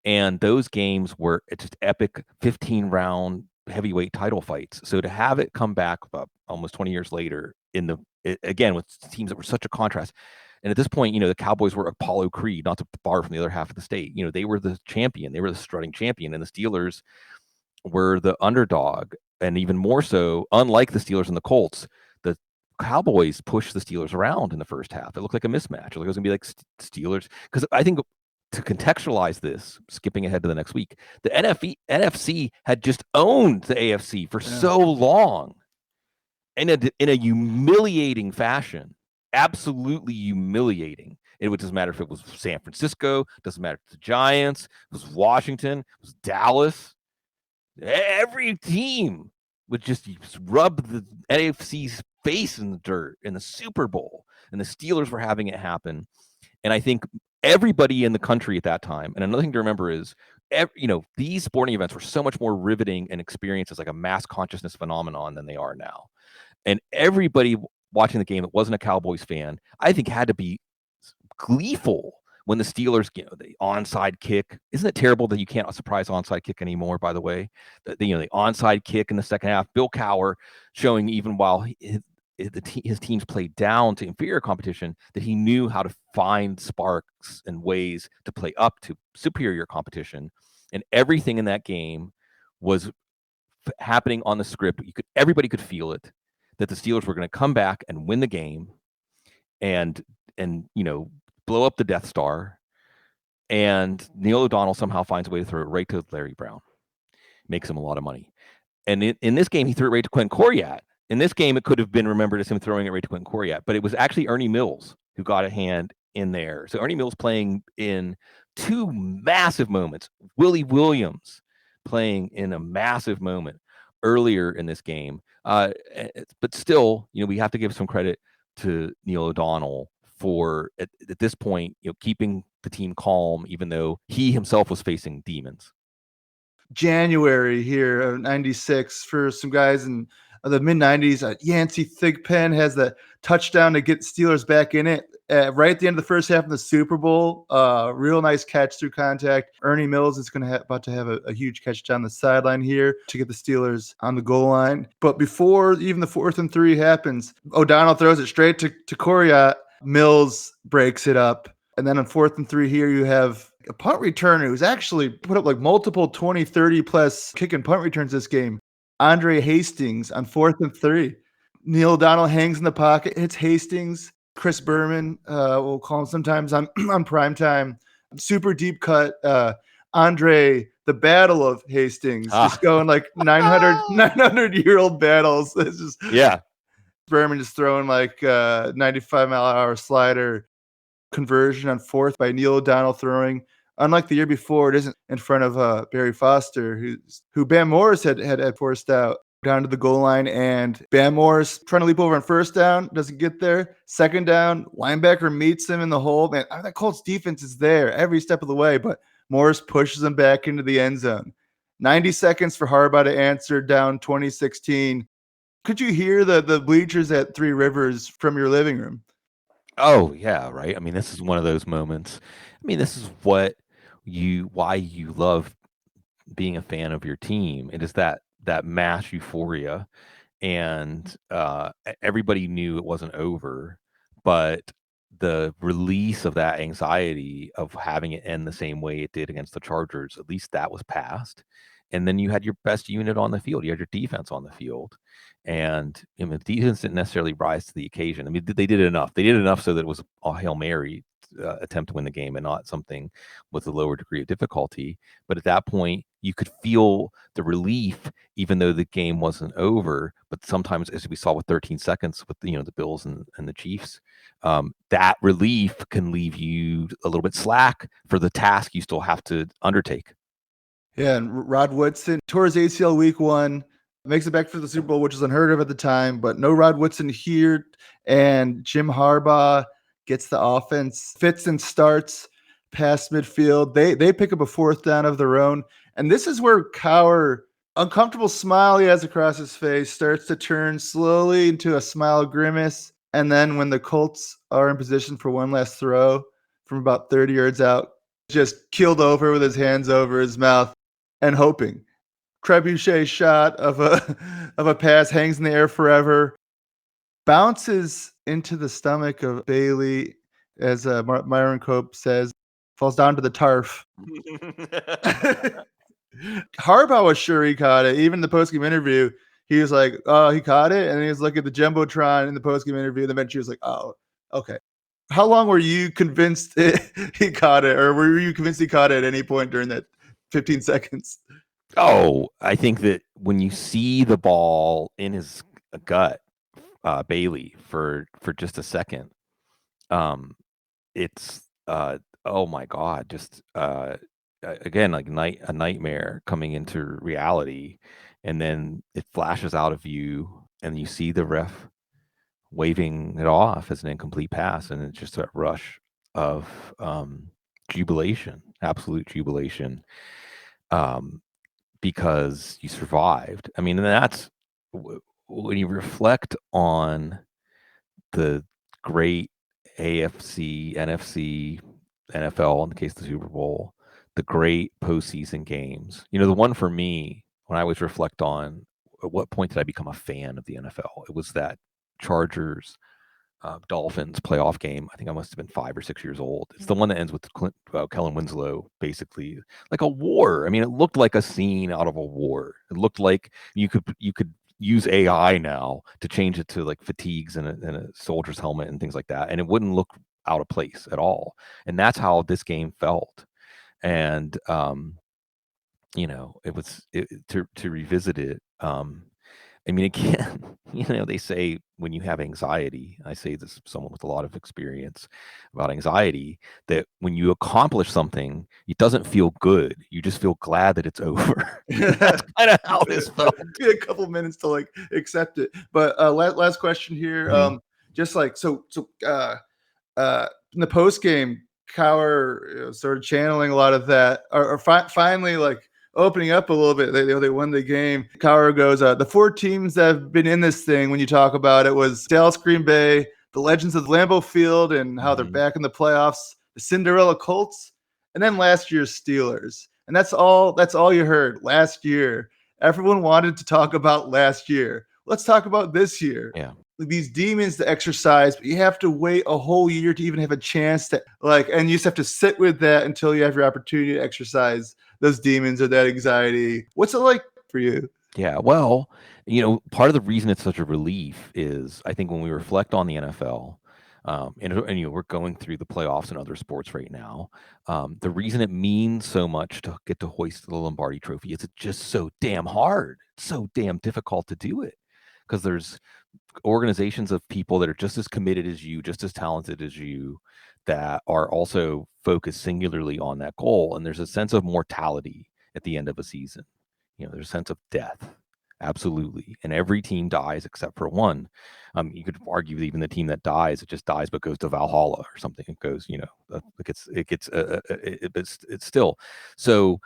And those games were just epic 15-round heavyweight title fights. So to have it come back about almost 20 years later again with teams that were such a contrast. And at this point, the Cowboys were Apollo Creed, not to borrow from the other half of the state. They were the champion. They were the strutting champion. And the Steelers were the underdog. And even more so, unlike the Steelers and the Colts, the Cowboys pushed the Steelers around in the first half. It looked like a mismatch. It was going to be like Steelers. Because I think, to contextualize this, skipping ahead to the next week, the NFC had just owned the AFC for so long in a humiliating fashion. Absolutely humiliating. It doesn't matter if it was San Francisco, doesn't matter if it's the Giants, it was Washington, it was Dallas. Every team would just rub the NFC's face in the dirt in the Super Bowl, and the Steelers were having it happen. And I think everybody in the country at that time, and another thing to remember is, these sporting events were so much more riveting and experienced as like a mass consciousness phenomenon than they are now. And everybody watching the game that wasn't a Cowboys fan, I think, had to be gleeful when the Steelers, the onside kick, isn't it terrible that you can't surprise onside kick anymore, by the way? The onside kick in the second half, Bill Cowher showing even while his teams played down to inferior competition, that he knew how to find sparks and ways to play up to superior competition. And everything in that game was happening on the script. Everybody could feel it, that the Steelers were going to come back and win the game and blow up the Death Star. And Neil O'Donnell somehow finds a way to throw it right to Larry Brown. Makes him a lot of money. And in this game, he threw it right to Quentin Coriat. In this game, it could have been remembered as him throwing it right to Quentin Coriat, but it was actually Ernie Mills who got a hand in there. So Ernie Mills playing in two massive moments. Willie Williams playing in a massive moment earlier in this game. But still, we have to give some credit to Neil O'Donnell for at this point, keeping the team calm, even though he himself was facing demons. January here of 96 for some guys in the mid-90s. Yancey Thigpen has the touchdown to get Steelers back in it right at the end of the first half of the Super Bowl. Real nice catch through contact. Ernie Mills is about to have a huge catch down the sideline here to get the Steelers on the goal line. But before even the 4th and 3 happens, O'Donnell throws it straight to Coriat. Mills breaks it up. And then on 4th and 3 here, you have a punt returner who's actually put up like multiple 20, 30 plus kick and punt returns this game. Andre Hastings on 4th and 3. Neil O'Donnell hangs in the pocket, hits Hastings. Chris Berman, we'll call him sometimes on primetime. Super deep cut. Andre, the Battle of Hastings, just going like 900-year-old battles. It's just, yeah. Berman just throwing like 95-mile-an-hour slider. Conversion on 4th by Neil O'Donnell throwing. Unlike the year before, it isn't in front of Barry Foster, who Bam Morris had forced out down to the goal line. And Bam Morris trying to leap over on 1st down, doesn't get there. 2nd down, linebacker meets him in the hole. Man, that Colts defense is there every step of the way, but Morris pushes him back into the end zone. 90 seconds for Harbaugh to answer, down 2016. Could you hear the bleachers at Three Rivers from your living room? Oh yeah, right. I mean, this is one of those moments. I mean, this is why you love being a fan of your team. It is that mass euphoria, and everybody knew it wasn't over, but the release of that anxiety of having it end the same way it did against the Chargers, at least that was past. And then you had your best unit on the field. You had your defense on the field. And the defense didn't necessarily rise to the occasion. I mean, they did enough. They did enough so that it was a Hail Mary attempt to win the game and not something with a lower degree of difficulty. But at that point, you could feel the relief, even though the game wasn't over. But sometimes, as we saw with 13 seconds with the Bills and the Chiefs, that relief can leave you a little bit slack for the task you still have to undertake. Yeah, and Rod Woodson tore his ACL week 1, makes it back for the Super Bowl, which was unheard of at the time, but no Rod Woodson here. And Jim Harbaugh gets the offense, fits and starts past midfield. They pick up a 4th down of their own. And this is where Cowher, uncomfortable smile he has across his face, starts to turn slowly into a smile grimace. And then when the Colts are in position for one last throw from about 30 yards out, just keeled over with his hands over his mouth and hoping. Trebuchet shot of a pass, hangs in the air forever, bounces into the stomach of Bailey, as Myron Cope says, falls down to the turf. Harbaugh was sure he caught it. Even in the postgame interview, he was like, "Oh, he caught it," and he was looking at the jumbotron in the postgame interview. And then she was like, "Oh, okay." How long were you convinced he caught it, or were you convinced he caught it at any point during that 15 seconds? Oh, I think that when you see the ball in his gut, Bailey, for just a second, it's oh my God, just again, like a nightmare coming into reality, and then it flashes out of you, and you see the ref waving it off as an incomplete pass, and it's just that rush of jubilation, absolute jubilation. Because you survived. I mean, and that's when you reflect on the great AFC, NFC NFL, in the case of the Super Bowl, the great postseason games. The one for me, when I always reflect on at what point did I become a fan of the NFL, it was that Chargers Dolphins playoff game. I think I must have been 5 or 6 years old. It's the one that ends with Kellen Winslow, basically like a war. I mean, it looked like a scene out of a war. It looked like you could use AI now to change it to like fatigues and a soldier's helmet and things like that, and it wouldn't look out of place at all. And that's how this game felt. And it was to revisit it. I mean, again, they say when you have anxiety, I say this to someone with a lot of experience about anxiety, that when you accomplish something, it doesn't feel good. You just feel glad that it's over. That's kind of how this felt. A couple minutes to like accept it. But last question here. Just like, so in the post game, Cowher started channeling a lot of that, or finally like opening up a little bit. They won the game. Cowher goes, the 4 teams that have been in this thing, when you talk about it, was Dallas, Green Bay, the Legends of Lambeau Field and how they're back in the playoffs, the Cinderella Colts, and then last year's Steelers. And that's all you heard last year. Everyone wanted to talk about last year. Let's talk about this year. Yeah. These demons to exercise, but you have to wait a whole year to even have a chance to and you just have to sit with that until you have your opportunity to exercise those demons or that anxiety. What's it like for you? Yeah, well, part of the reason it's such a relief is I think when we reflect on the NFL, and we're going through the playoffs and other sports right now. The reason it means so much to get to hoist the Lombardi Trophy is it's just so damn hard. It's so damn difficult to do it because there's organizations of people that are just as committed as you, just as talented as you, that are also focused singularly on that goal. And there's a sense of mortality at the end of a season. There's a sense of death. Absolutely. And every team dies except for one. You could argue that even the team that dies, it just dies but goes to Valhalla or something. It goes, it's still. So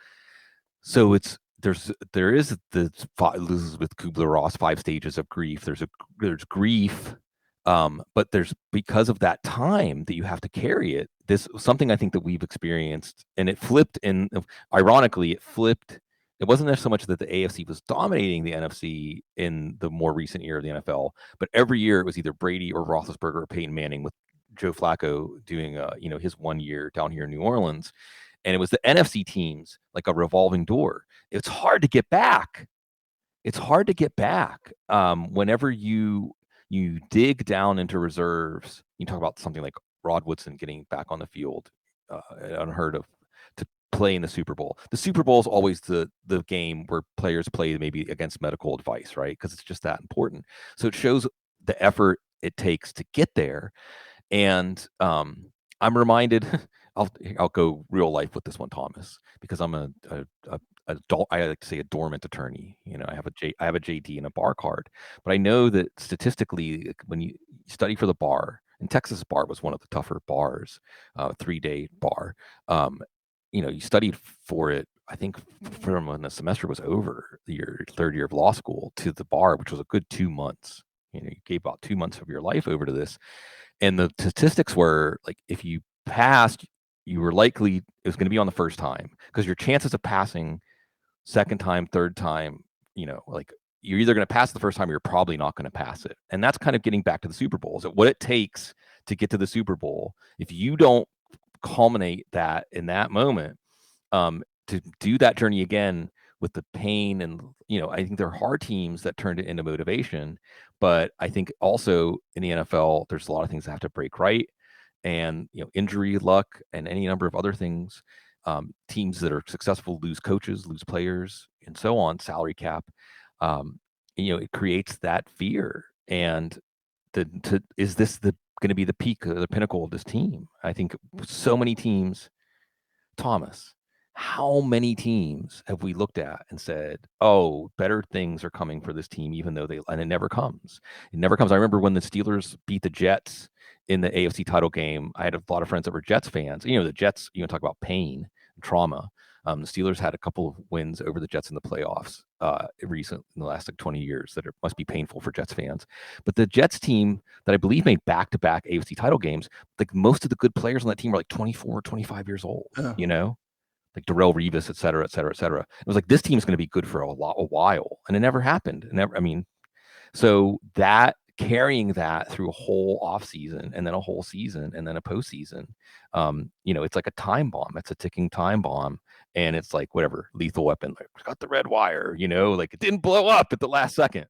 there is the Elizabeth Kubler-Ross 5 stages of grief. There's grief, but there's, because of that time that you have to carry it. This something I think that we've experienced, and it flipped. And ironically, it flipped. It wasn't there so much that the AFC was dominating the NFC in the more recent year of the NFL, but every year it was either Brady or Roethlisberger or Peyton Manning, with Joe Flacco doing his 1 year down here in New Orleans. And it was the NFC teams, like a revolving door. It's hard to get back. Whenever you dig down into reserves. You talk about something like Rod Woodson getting back on the field, unheard of, to play in the Super Bowl. The Super Bowl is always the game where players play maybe against medical advice, right? Because it's just that important. So it shows the effort it takes to get there. And I'm reminded, I'll go real life with this one, Thomas, because I'm I like to say a dormant attorney. I have a JD and a bar card, but I know that statistically, when you study for the bar, and Texas bar was one of the tougher bars, 3-day bar. You studied for it, I think, from when the semester was over, your 3rd year of law school, to the bar, which was a good 2 months. You gave about 2 months of your life over to this. And the statistics were like, if you passed, you were likely, it was going to be on the first time, because your chances of passing second time, third time, you're either going to pass the first time or you're probably not going to pass it. And that's kind of getting back to the Super Bowl. Is what it takes to get to the Super Bowl. If you don't culminate that in that moment, to do that journey again with the pain, and I think there are hard teams that turned it into motivation. But I think also in the NFL, there's a lot of things that have to break right, and injury, luck, and any number of other things. Teams that are successful lose coaches, lose players, and so on. Salary cap, it creates that fear. And is this going to be the peak, the pinnacle of this team? I think so many teams, Thomas. How many teams have we looked at and said, "Oh, better things are coming for this team," even though and it never comes. It never comes. I remember when the Steelers beat the Jets in the AFC title game. I had a lot of friends that were Jets fans. The Jets, talk about pain and trauma. The Steelers had a couple of wins over the Jets in the playoffs recent in the last 20 years that must be painful for Jets fans. But the Jets team that I believe made back-to-back AFC title games, like most of the good players on that team were like 24, 25 years old, like Darrelle Revis, et cetera, et cetera, et cetera. It was like, this team is going to be good for a while. And it never happened. So that carrying that through a whole off season and then a whole season and then a postseason, it's like a time bomb. It's a ticking time bomb. And it's like, whatever, Lethal Weapon, like, got the red wire, like it didn't blow up at the last second.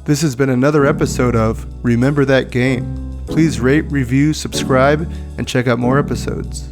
This has been another episode of Remember That Game. Please rate, review, subscribe, and check out more episodes.